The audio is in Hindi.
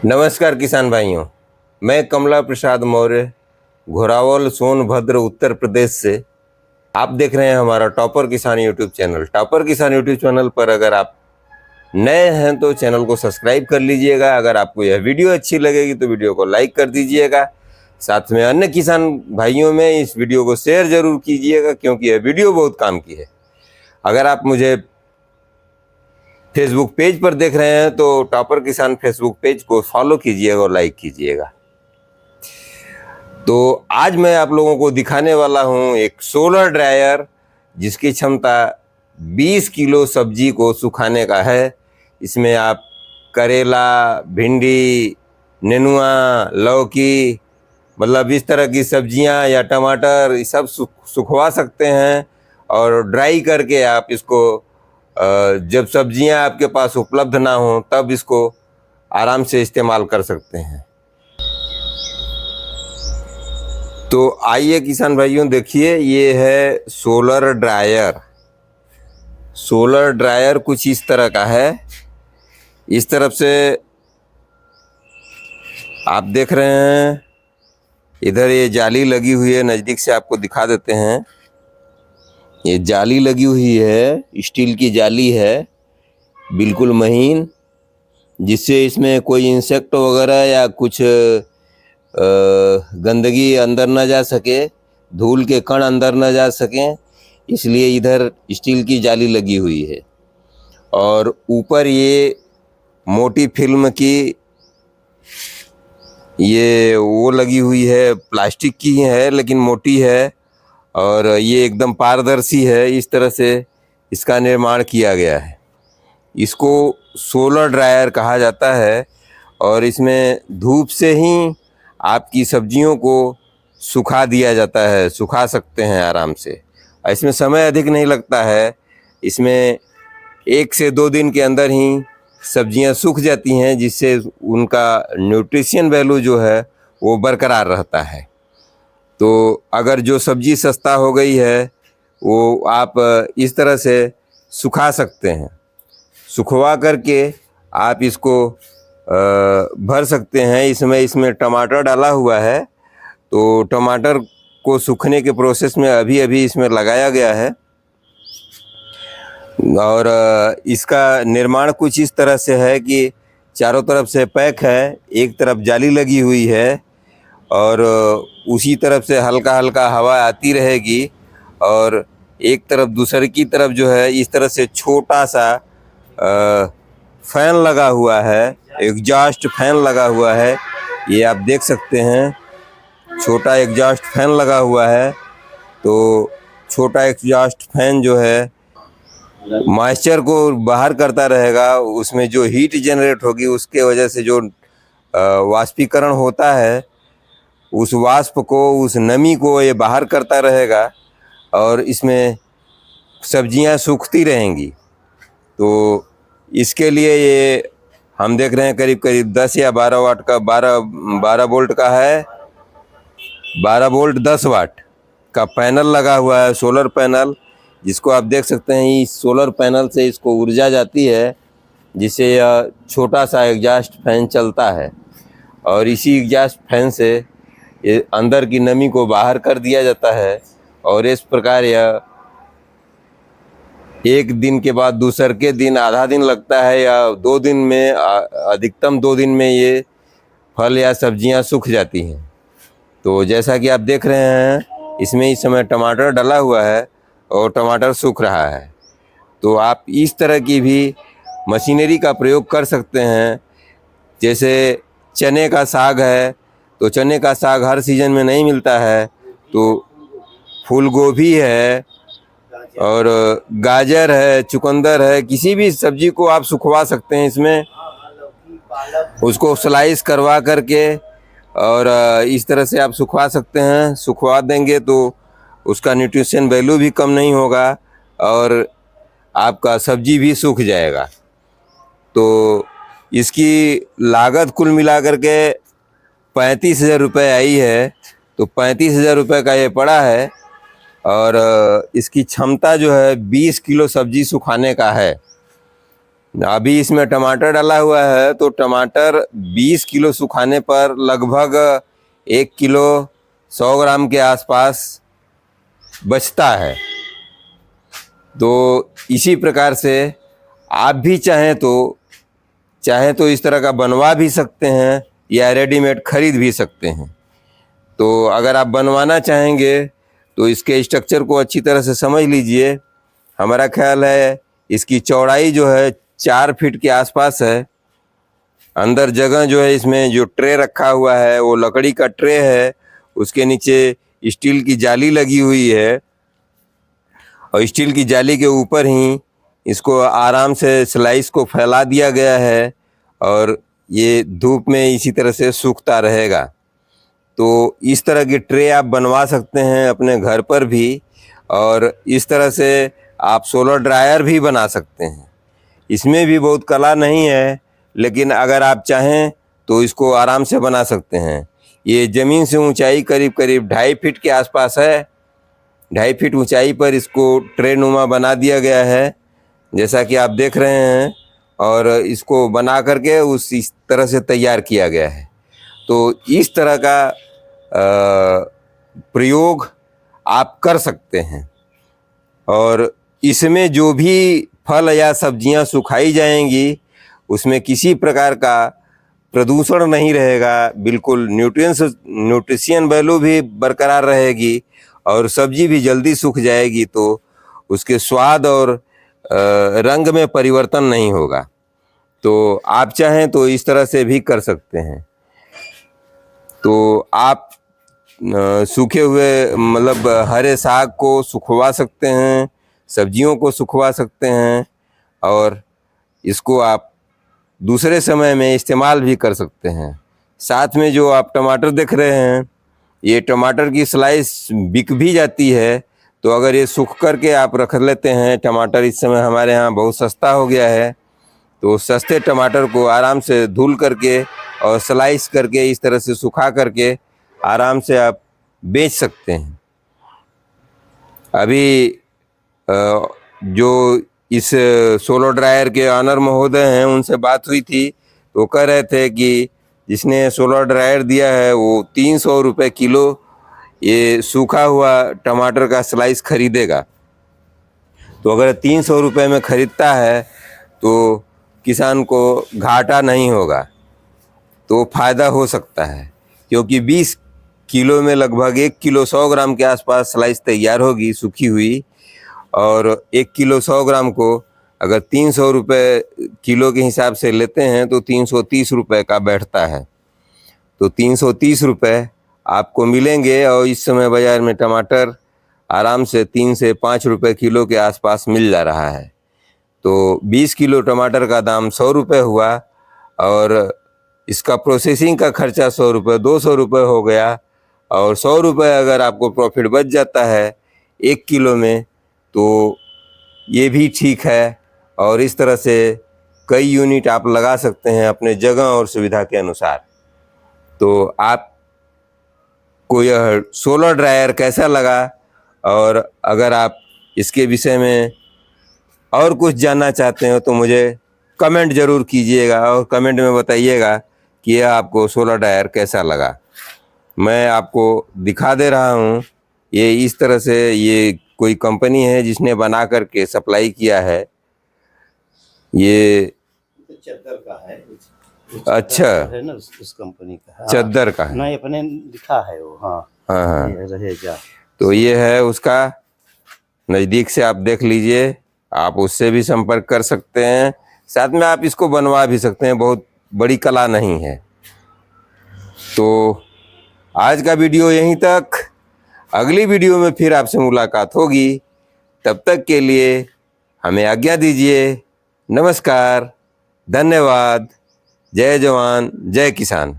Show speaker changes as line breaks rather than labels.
नमस्कार किसान भाइयों, मैं कमला प्रसाद मौर्य घोरावल सोनभद्र उत्तर प्रदेश से। आप देख रहे हैं हमारा टॉपर किसान यूट्यूब चैनल। टॉपर किसान यूट्यूब चैनल पर अगर आप नए हैं तो चैनल को सब्सक्राइब कर लीजिएगा। अगर आपको यह वीडियो अच्छी लगेगी तो वीडियो को लाइक कर दीजिएगा। साथ में अन्य किसान भाइयों में इस वीडियो को शेयर जरूर कीजिएगा, क्योंकि यह वीडियो बहुत काम की है। अगर आप मुझे फेसबुक पेज पर देख रहे हैं तो टॉपर किसान फेसबुक पेज को फॉलो कीजिएगा और लाइक कीजिएगा। तो आज मैं आप लोगों को दिखाने वाला हूं एक सोलर ड्रायर, जिसकी क्षमता 20 किलो सब्जी को सुखाने का है। इसमें आप करेला, भिंडी, नेनुआ, लौकी, मतलब इस तरह की सब्जियां या टमाटर, ये सब सुखवा सकते हैं। और ड्राई करके आप इसको जब सब्जियां आपके पास उपलब्ध ना हो तब इसको आराम से इस्तेमाल कर सकते हैं। तो आइए किसान भाइयों, देखिए ये है सोलर ड्रायर। सोलर ड्रायर कुछ इस तरह का है। इस तरफ से आप देख रहे हैं, इधर ये जाली लगी हुई है। नज़दीक से आपको दिखा देते हैं। ये जाली लगी हुई है, स्टील की जाली है, बिल्कुल महीन, जिससे इसमें कोई इंसेक्ट वगैरह या कुछ गंदगी अंदर न जा सके, धूल के कण अंदर न जा सकें, इसलिए इधर स्टील की जाली लगी हुई है। और ऊपर ये मोटी फिल्म की ये वो लगी हुई है, प्लास्टिक की है लेकिन मोटी है, और ये एकदम पारदर्शी है। इस तरह से इसका निर्माण किया गया है। इसको सोलर ड्रायर कहा जाता है। और इसमें धूप से ही आपकी सब्जियों को सुखा दिया जाता है, सुखा सकते हैं आराम से। इसमें समय अधिक नहीं लगता है। इसमें 1 से 2 दिन के अंदर ही सब्जियां सूख जाती हैं, जिससे उनका न्यूट्रिशन वैल्यू जो है वो बरकरार रहता है। तो अगर जो सब्जी सस्ता हो गई है वो आप इस तरह से सुखा सकते हैं। सुखवा करके आप इसको भर सकते हैं। इसमें टमाटर डाला हुआ है, तो टमाटर को सूखने के प्रोसेस में अभी इसमें लगाया गया है। और इसका निर्माण कुछ इस तरह से है कि चारों तरफ से पैक है, एक तरफ जाली लगी हुई है, और उसी तरफ से हल्का हल्का हवा आती रहेगी। और एक तरफ दूसरी की तरफ जो है इस तरह से छोटा सा फैन लगा हुआ है, एग्जॉस्ट फैन लगा हुआ है। ये आप देख सकते हैं, छोटा एग्जॉस्ट फैन लगा हुआ है। तो छोटा एग्जॉस्ट फैन जो है मॉइस्चर को बाहर करता रहेगा। उसमें जो हीट जनरेट होगी उसके वजह से जो वाष्पीकरण होता है, उस वाष्प को, उस नमी को ये बाहर करता रहेगा, और इसमें सब्जियां सूखती रहेंगी। तो इसके लिए ये हम देख रहे हैं करीब 10 या 12 वाट का, 12 वोल्ट का है, 12 वोल्ट 10 वाट का पैनल लगा हुआ है, सोलर पैनल, जिसको आप देख सकते हैं। इस सोलर पैनल से इसको ऊर्जा जाती है, जिससे यह छोटा सा एग्जॉस्ट फैन चलता है। और इसी एग्जॉस्ट फैन से ये अंदर की नमी को बाहर कर दिया जाता है। और इस प्रकार यह एक दिन के बाद दूसर के दिन, आधा दिन लगता है या 2 दिन में, अधिकतम 2 दिन में ये फल या सब्जियां सूख जाती हैं। तो जैसा कि आप देख रहे हैं, इसमें इस समय टमाटर डला हुआ है और टमाटर सूख रहा है। तो आप इस तरह की भी मशीनरी का प्रयोग कर सकते हैं। जैसे चने का साग है, तो चने का साग हर सीज़न में नहीं मिलता है, तो फूल गोभी है और गाजर है, चुकंदर है, किसी भी सब्जी को आप सुखवा सकते हैं इसमें। उसको स्लाइस करवा करके और इस तरह से आप सुखवा सकते हैं। सुखवा देंगे तो उसका न्यूट्रिशन वैल्यू भी कम नहीं होगा और आपका सब्जी भी सूख जाएगा। तो इसकी लागत कुल मिला करके 35,000 रुपये आई है। तो 35,000 रुपये का ये पड़ा है। और इसकी क्षमता जो है 20 किलो सब्जी सुखाने का है। अभी इसमें टमाटर डाला हुआ है, तो टमाटर 20 किलो सुखाने पर लगभग 1 किलो 100 ग्राम के आसपास बचता है। तो इसी प्रकार से आप भी चाहें तो इस तरह का बनवा भी सकते हैं या रेडीमेड खरीद भी सकते हैं। तो अगर आप बनवाना चाहेंगे तो इसके स्ट्रक्चर को अच्छी तरह से समझ लीजिए। हमारा ख्याल है इसकी चौड़ाई जो है 4 फीट के आसपास है। अंदर जगह जो है, इसमें जो ट्रे रखा हुआ है वो लकड़ी का ट्रे है, उसके नीचे स्टील की जाली लगी हुई है और स्टील की जाली के ऊपर ही इसको आराम से स्लाइस को फैला दिया गया है और ये धूप में इसी तरह से सूखता रहेगा। तो इस तरह की ट्रे आप बनवा सकते हैं अपने घर पर भी, और इस तरह से आप सोलर ड्रायर भी बना सकते हैं। इसमें भी बहुत कला नहीं है, लेकिन अगर आप चाहें तो इसको आराम से बना सकते हैं। ये ज़मीन से ऊंचाई करीब करीब 2.5 फीट के आसपास है। 2.5 फीट ऊंचाई पर इसको ट्रे नुमा बना दिया गया है, जैसा कि आप देख रहे हैं, और इसको बना करके इस तरह से तैयार किया गया है। तो इस तरह का प्रयोग आप कर सकते हैं, और इसमें जो भी फल या सब्जियां सुखाई जाएंगी उसमें किसी प्रकार का प्रदूषण नहीं रहेगा, बिल्कुल न्यूट्रिशन वैल्यू भी बरकरार रहेगी और सब्जी भी जल्दी सूख जाएगी, तो उसके स्वाद और रंग में परिवर्तन नहीं होगा। तो आप चाहें तो इस तरह से भी कर सकते हैं। तो आप सूखे हुए मतलब हरे साग को सुखवा सकते हैं, सब्जियों को सुखवा सकते हैं, और इसको आप दूसरे समय में इस्तेमाल भी कर सकते हैं। साथ में जो आप टमाटर देख रहे हैं, ये टमाटर की स्लाइस बिक भी जाती है। तो अगर ये सूख करके आप रख लेते हैं, टमाटर इस समय हमारे यहाँ बहुत सस्ता हो गया है, तो सस्ते टमाटर को आराम से धुल करके और स्लाइस करके इस तरह से सुखा करके आराम से आप बेच सकते हैं। अभी जो इस सोलर ड्रायर के ऑनर महोदय हैं, उनसे बात हुई थी, तो कह रहे थे कि जिसने सोलर ड्रायर दिया है वो 300 रुपये किलो ये सूखा हुआ टमाटर का स्लाइस खरीदेगा। तो अगर 300 रुपये में ख़रीदता है तो किसान को घाटा नहीं होगा, तो फ़ायदा हो सकता है, क्योंकि 20 किलो में लगभग 1 किलो 100 ग्राम के आसपास स्लाइस तैयार होगी सूखी हुई, और 1 किलो 100 ग्राम को अगर 300 रुपये किलो के हिसाब से लेते हैं तो 330 रुपये का बैठता है। तो 330 रुपये आपको मिलेंगे, और इस समय बाज़ार में टमाटर आराम से 3 से 5 रुपये किलो के आसपास मिल जा रहा है। तो 20 किलो टमाटर का दाम 100 रुपये हुआ, और इसका प्रोसेसिंग का खर्चा 100 रुपये, 200 रुपये हो गया, और 100 रुपये अगर आपको प्रॉफिट बच जाता है 1 किलो में, तो ये भी ठीक है। और इस तरह से कई यूनिट आप लगा सकते हैं अपने जगह और सुविधा के अनुसार। तो आपको यह सोलर ड्रायर कैसा लगा, और अगर आप इसके विषय में और कुछ जानना चाहते हो तो मुझे कमेंट ज़रूर कीजिएगा, और कमेंट में बताइएगा कि यह आपको सोलर ड्रायर कैसा लगा। मैं आपको दिखा दे रहा हूँ, ये इस तरह से ये कोई कंपनी है जिसने बना करके सप्लाई किया है। ये
चद्दर का है।
अच्छा
है ना, उस कंपनी का। हाँ,
चद्दर का है।
नहीं, अपने लिखा है वो। हाँ
हाँ हाँ,
ये रहेगा।
तो ये है उसका, नज़दीक से आप देख लीजिए, आप उससे भी संपर्क कर सकते हैं। साथ में आप इसको बनवा भी सकते हैं, बहुत बड़ी कला नहीं है। तो आज का वीडियो यहीं तक, अगली वीडियो में फिर आपसे मुलाकात होगी। तब तक के लिए हमें आज्ञा दीजिए। नमस्कार, धन्यवाद, जय जवान जय किसान।